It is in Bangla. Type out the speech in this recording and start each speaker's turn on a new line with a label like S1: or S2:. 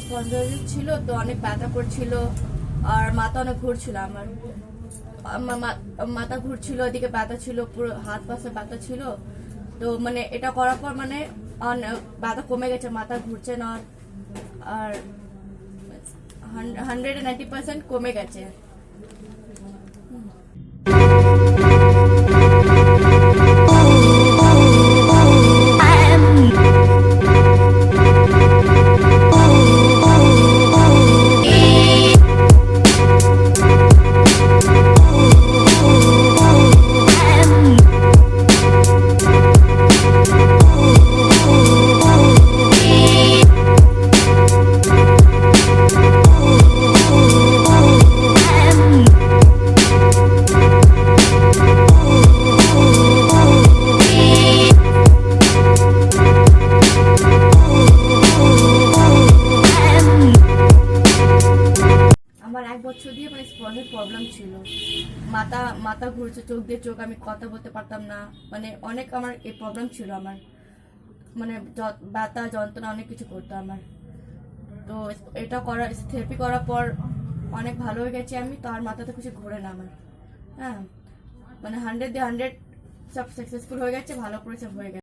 S1: স্পন্ডিলাইটিস ছিল, তো অনেক ব্যথা করছিল আর মাথা অনেক ঘুরছিল। আমার মাথা ঘুরছিল, এদিকে ব্যথা ছিল, পুরো হাত পাশে ব্যথা ছিল। তো মানে এটা করার পর মানে ব্যথা কমে গেছে, মাথা ঘুরছে না আর 190% কমে গেছে। আমার 1 বছর দিয়ে মানে স্পন্ডের প্রবলেম ছিল, মাথা ঘুরছে, চোখ দিয়ে চোখ, আমি কথা বলতে পারতাম না, মানে অনেক আমার এই প্রবলেম ছিল। আমার মানে ব্যথা যন্ত্রণা অনেক কিছু করতো আমার। তো এটা থেরাপি করার পর অনেক ভালো হয়ে গেছে আমি, তো আর মাথাতে কিছু ঘোরে না আমার। হ্যাঁ, মানে 100 দিয়ে 100 সব সাকসেসফুল হয়ে গেছে, ভালো করে সব হয়ে গেছে।